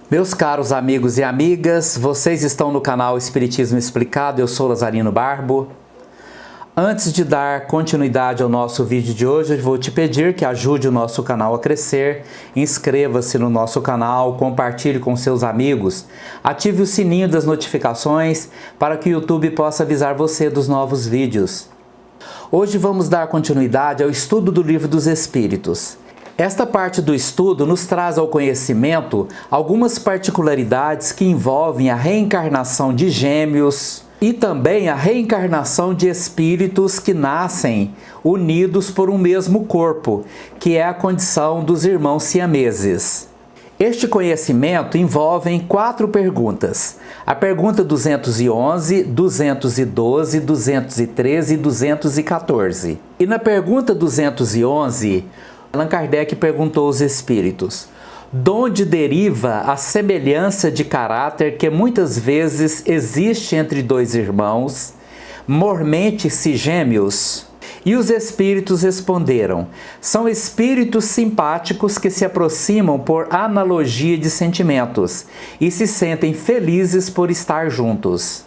Meus caros amigos e amigas, vocês estão no canal Espiritismo Explicado, eu sou Lazarino Barbo. Antes de dar continuidade ao nosso vídeo de hoje, eu vou te pedir que ajude o nosso canal a crescer, inscreva-se no nosso canal, compartilhe com seus amigos, ative o sininho das notificações para que o YouTube possa avisar você dos novos vídeos. Hoje vamos dar continuidade ao estudo do Livro dos Espíritos. Esta parte do estudo nos traz ao conhecimento algumas particularidades que envolvem a reencarnação de gêmeos e também a reencarnação de espíritos que nascem unidos por um mesmo corpo, que é a condição dos irmãos siameses. Este conhecimento envolve 4 perguntas. A pergunta 211, 212, 213 e 214. E na pergunta 211, Allan Kardec perguntou aos espíritos: donde deriva a semelhança de caráter que muitas vezes existe entre dois irmãos, mormente-se gêmeos? E os espíritos responderam: são espíritos simpáticos que se aproximam por analogia de sentimentos e se sentem felizes por estar juntos.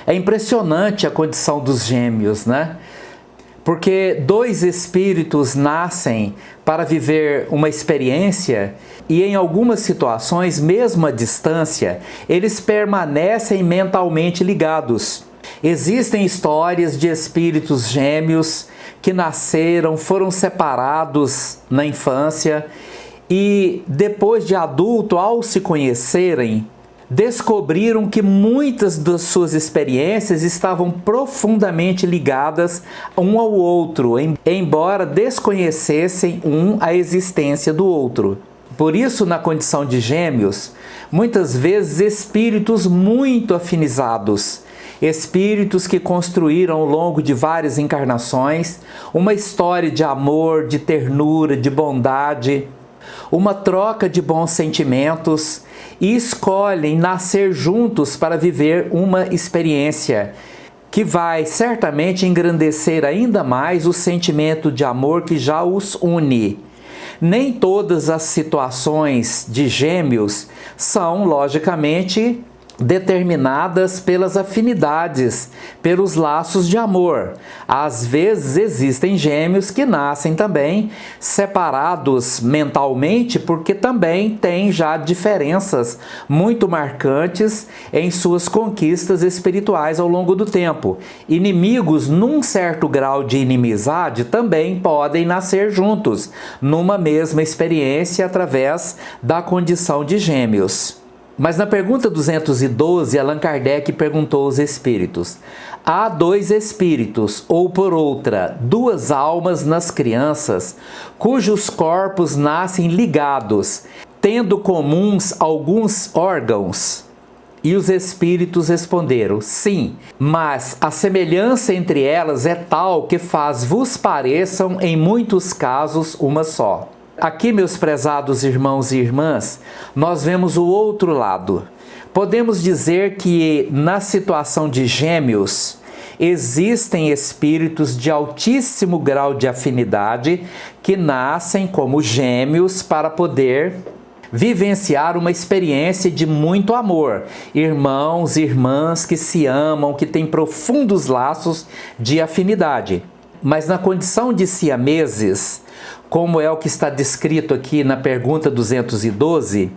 É impressionante a condição dos gêmeos, né? Porque dois espíritos nascem para viver uma experiência e em algumas situações, mesmo à distância, eles permanecem mentalmente ligados. Existem histórias de espíritos gêmeos que nasceram, foram separados na infância e depois de adulto, ao se conhecerem, descobriram que muitas das suas experiências estavam profundamente ligadas um ao outro, embora desconhecessem a existência do outro. Por isso, na condição de gêmeos, muitas vezes espíritos muito afinizados, espíritos que construíram ao longo de várias encarnações uma história de amor, de ternura, de bondade, uma troca de bons sentimentos, e escolhem nascer juntos para viver uma experiência que vai certamente engrandecer ainda mais o sentimento de amor que já os une. Nem todas as situações de gêmeos são, logicamente, determinadas pelas afinidades, pelos laços de amor. Às vezes existem gêmeos que nascem também separados mentalmente, porque também têm já diferenças muito marcantes em suas conquistas espirituais ao longo do tempo. Inimigos num certo grau de inimizade também podem nascer juntos, numa mesma experiência através da condição de gêmeos. Mas na pergunta 212, Allan Kardec perguntou aos espíritos: há 2 espíritos, ou por outra, 2 almas nas crianças, cujos corpos nascem ligados, tendo comuns alguns órgãos? E os espíritos responderam: sim, mas a semelhança entre elas é tal que vos pareçam em muitos casos uma só. Aqui, meus prezados irmãos e irmãs, nós vemos o outro lado. Podemos dizer que na situação de gêmeos, existem espíritos de altíssimo grau de afinidade que nascem como gêmeos para poder vivenciar uma experiência de muito amor. Irmãos e irmãs que se amam, que têm profundos laços de afinidade. Mas na condição de siameses, como é o que está descrito aqui na pergunta 212,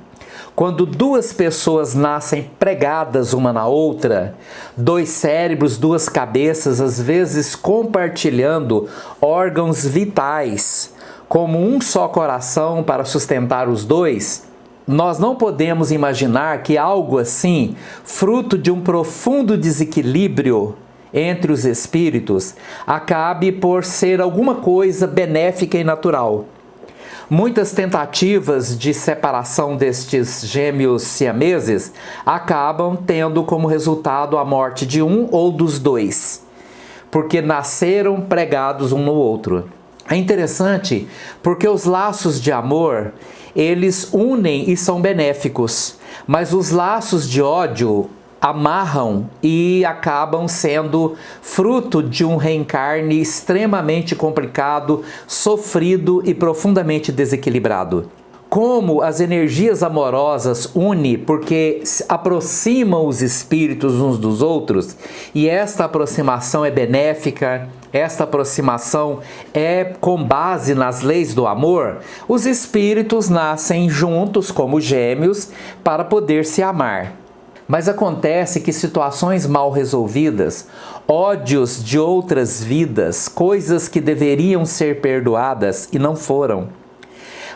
quando 2 pessoas nascem pregadas uma na outra, 2 cérebros, 2 cabeças, às vezes compartilhando órgãos vitais, como um só coração para sustentar os 2, nós não podemos imaginar que algo assim, fruto de um profundo desequilíbrio entre os espíritos, acabe por ser alguma coisa benéfica e natural. Muitas tentativas de separação destes gêmeos siameses acabam tendo como resultado a morte de um ou dos 2, porque nasceram pregados um no outro. É interessante porque os laços de amor, eles unem e são benéficos, mas os laços de ódio amarram e acabam sendo fruto de um reencarne extremamente complicado, sofrido e profundamente desequilibrado. Como as energias amorosas unem, porque aproximam os espíritos uns dos outros, e esta aproximação é benéfica, esta aproximação é com base nas leis do amor, os espíritos nascem juntos como gêmeos para poder se amar. Mas acontece que situações mal resolvidas, ódios de outras vidas, coisas que deveriam ser perdoadas e não foram,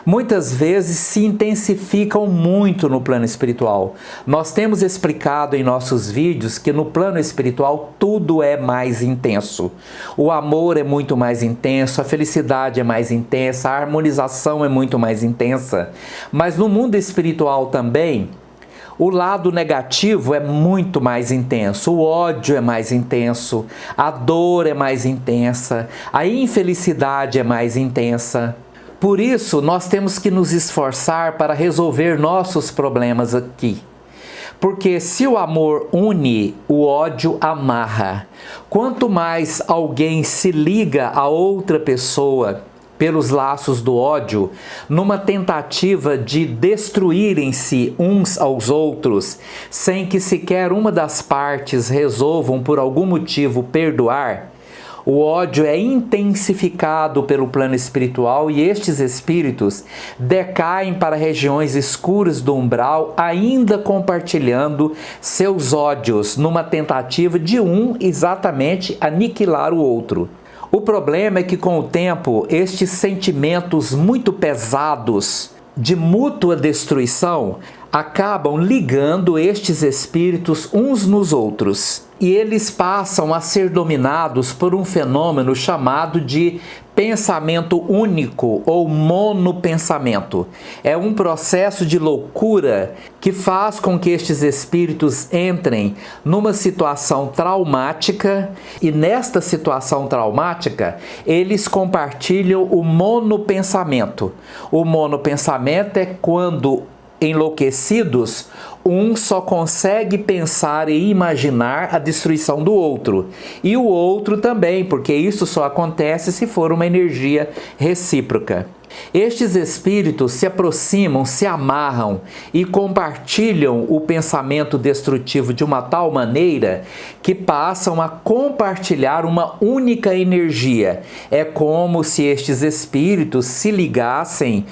muitas vezes se intensificam muito no plano espiritual. Nós temos explicado em nossos vídeos que no plano espiritual tudo é mais intenso. O amor é muito mais intenso, a felicidade é mais intensa, a harmonização é muito mais intensa. Mas no mundo espiritual também, o lado negativo é muito mais intenso, o ódio é mais intenso, a dor é mais intensa, a infelicidade é mais intensa. Por isso, nós temos que nos esforçar para resolver nossos problemas aqui. Porque se o amor une, o ódio amarra. Quanto mais alguém se liga a outra pessoa pelos laços do ódio, numa tentativa de destruírem-se uns aos outros, sem que sequer uma das partes resolvam por algum motivo perdoar, o ódio é intensificado pelo plano espiritual e estes espíritos decaem para regiões escuras do umbral, ainda compartilhando seus ódios numa tentativa de um exatamente aniquilar o outro. O problema é que com o tempo, estes sentimentos muito pesados de mútua destruição acabam ligando estes espíritos uns nos outros. E eles passam a ser dominados por um fenômeno chamado de pensamento único ou monopensamento. É um processo de loucura que faz com que estes espíritos entrem numa situação traumática e nesta situação traumática eles compartilham o monopensamento. O monopensamento é quando enlouquecidos, um só consegue pensar e imaginar a destruição do outro. E o outro também, porque isso só acontece se for uma energia recíproca. Estes espíritos se aproximam, se amarram e compartilham o pensamento destrutivo de uma tal maneira que passam a compartilhar uma única energia. É como se estes espíritos se ligassem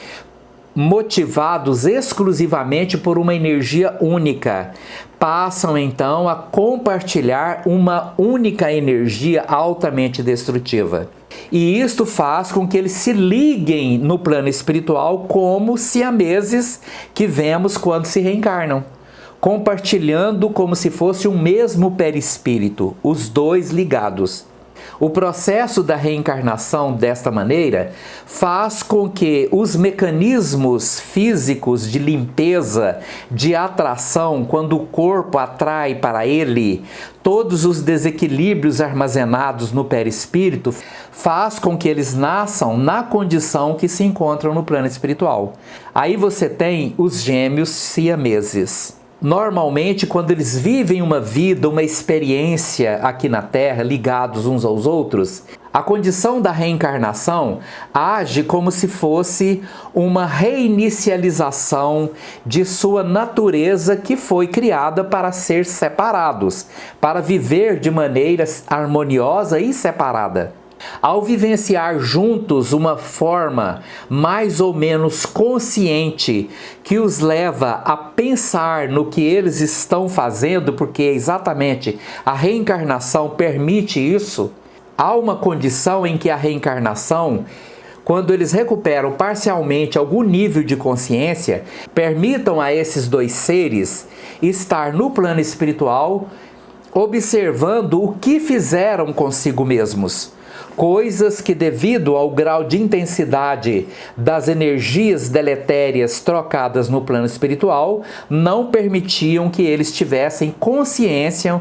motivados exclusivamente por uma energia única, passam então a compartilhar uma única energia altamente destrutiva. E isto faz com que eles se liguem no plano espiritual como siameses que vemos quando se reencarnam, compartilhando como se fosse um mesmo perispírito, os dois ligados. O processo da reencarnação desta maneira faz com que os mecanismos físicos de limpeza, de atração, quando o corpo atrai para ele todos os desequilíbrios armazenados no perispírito, faz com que eles nasçam na condição que se encontram no plano espiritual. Aí você tem os gêmeos siameses. Normalmente, quando eles vivem uma vida, uma experiência aqui na Terra, ligados uns aos outros, a condição da reencarnação age como se fosse uma reinicialização de sua natureza que foi criada para ser separados, para viver de maneira harmoniosa e separada. Ao vivenciar juntos uma forma mais ou menos consciente que os leva a pensar no que eles estão fazendo, porque exatamente a reencarnação permite isso, há uma condição em que a reencarnação, quando eles recuperam parcialmente algum nível de consciência, permitam a esses dois seres estar no plano espiritual observando o que fizeram consigo mesmos. Coisas que, devido ao grau de intensidade das energias deletérias trocadas no plano espiritual, não permitiam que eles tivessem consciência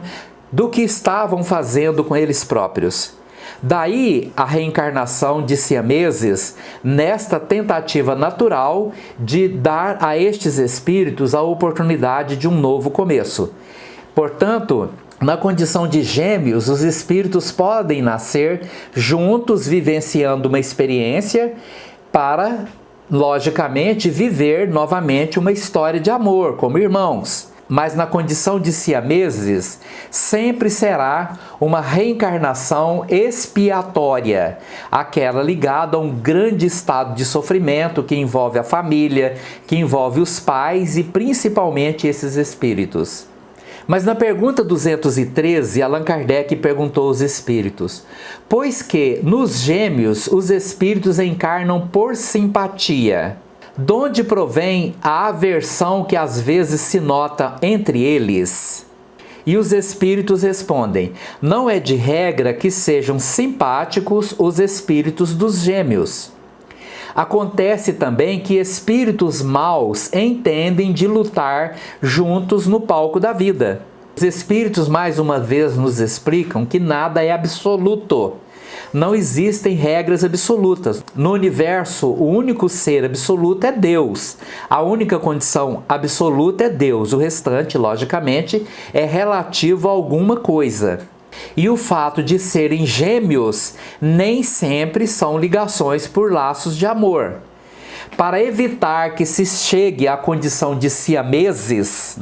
do que estavam fazendo com eles próprios. Daí a reencarnação de siameses nesta tentativa natural de dar a estes espíritos a oportunidade de um novo começo. Portanto, na condição de gêmeos, os espíritos podem nascer juntos, vivenciando uma experiência para logicamente, viver novamente uma história de amor como irmãos. Mas na condição de siameses, sempre será uma reencarnação expiatória, aquela ligada a um grande estado de sofrimento que envolve a família, que envolve os pais e principalmente esses espíritos. Mas na pergunta 213, Allan Kardec perguntou aos espíritos: pois que nos gêmeos os espíritos encarnam por simpatia, de onde provém a aversão que às vezes se nota entre eles? E os espíritos respondem: não é de regra que sejam simpáticos os espíritos dos gêmeos. Acontece também que espíritos maus entendem de lutar juntos no palco da vida. Os espíritos mais uma vez nos explicam que nada é absoluto. Não existem regras absolutas. No universo, o único ser absoluto é Deus. A única condição absoluta é Deus. O restante, logicamente, é relativo a alguma coisa. E o fato de serem gêmeos nem sempre são ligações por laços de amor. Para evitar que se chegue à condição de siameses,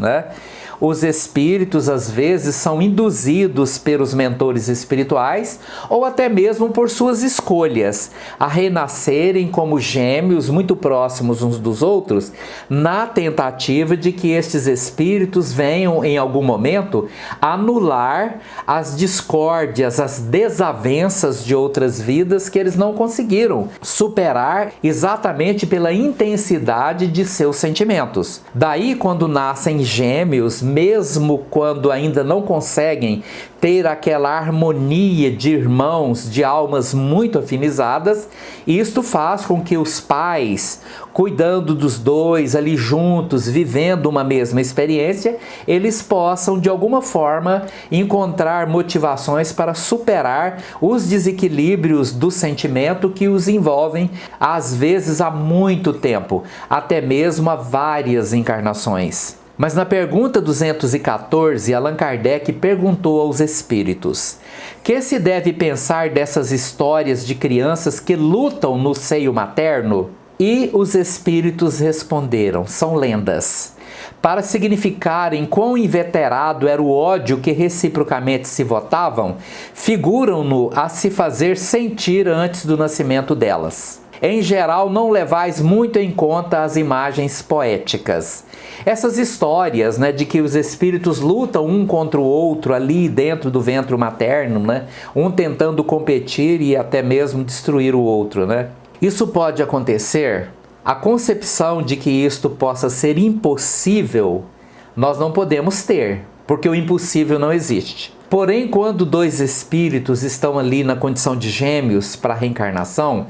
os espíritos às vezes são induzidos pelos mentores espirituais ou até mesmo por suas escolhas a renascerem como gêmeos muito próximos uns dos outros, na tentativa de que estes espíritos venham em algum momento anular as discórdias, as desavenças de outras vidas que eles não conseguiram superar exatamente pela intensidade de seus sentimentos. Daí, quando nascem gêmeos, mesmo quando ainda não conseguem ter aquela harmonia de irmãos, de almas muito afinizadas, isto faz com que os pais, cuidando dos dois ali juntos, vivendo uma mesma experiência, eles possam de alguma forma encontrar motivações para superar os desequilíbrios do sentimento que os envolvem, às vezes há muito tempo, até mesmo há várias encarnações. Mas na pergunta 214, Allan Kardec perguntou aos espíritos: que se deve pensar dessas histórias de crianças que lutam no seio materno? E os espíritos responderam: são lendas. Para significarem quão inveterado era o ódio que reciprocamente se votavam, figuram-no a se fazer sentir antes do nascimento delas. Em geral, não levais muito em conta as imagens poéticas. Essas histórias, de que os espíritos lutam um contra o outro ali dentro do ventre materno, um tentando competir e até mesmo destruir o outro, Isso pode acontecer. A concepção de que isto possa ser impossível, nós não podemos ter, porque o impossível não existe. Porém, quando dois espíritos estão ali na condição de gêmeos para a reencarnação,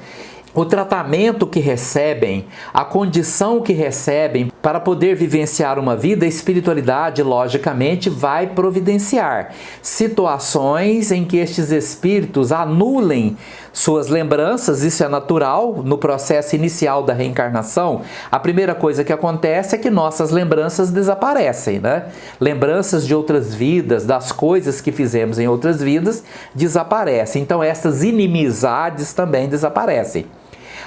o tratamento que recebem, a condição que recebem para poder vivenciar uma vida, a espiritualidade, logicamente, vai providenciar situações em que estes espíritos anulem suas lembranças. Isso é natural. No processo inicial da reencarnação, a primeira coisa que acontece é que nossas lembranças desaparecem, Lembranças de outras vidas, das coisas que fizemos em outras vidas, desaparecem. Então, essas inimizades também desaparecem.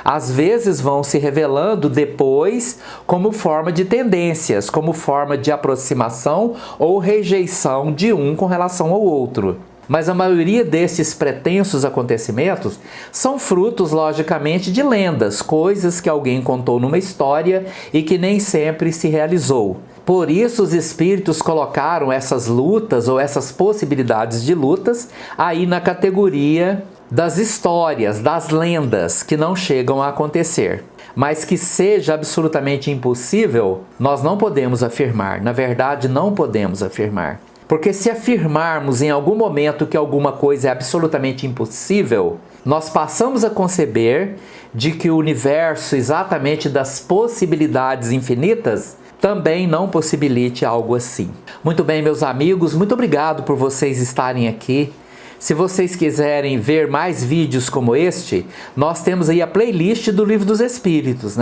Às vezes vão se revelando depois como forma de tendências, como forma de aproximação ou rejeição de um com relação ao outro. Mas a maioria desses pretensos acontecimentos são frutos, logicamente, de lendas, coisas que alguém contou numa história e que nem sempre se realizou. Por isso os espíritos colocaram essas lutas ou essas possibilidades de lutas aí na categoria das histórias, das lendas que não chegam a acontecer. Mas que seja absolutamente impossível, nós não podemos afirmar. Na verdade, não podemos afirmar. Porque se afirmarmos em algum momento que alguma coisa é absolutamente impossível, nós passamos a conceber de que o universo, exatamente das possibilidades infinitas, também não possibilite algo assim. Muito bem, meus amigos, muito obrigado por vocês estarem aqui. Se vocês quiserem ver mais vídeos como este, nós temos aí a playlist do Livro dos Espíritos,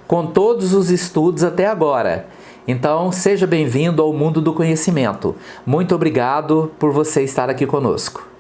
com todos os estudos até agora. Então, seja bem-vindo ao mundo do conhecimento. Muito obrigado por você estar aqui conosco.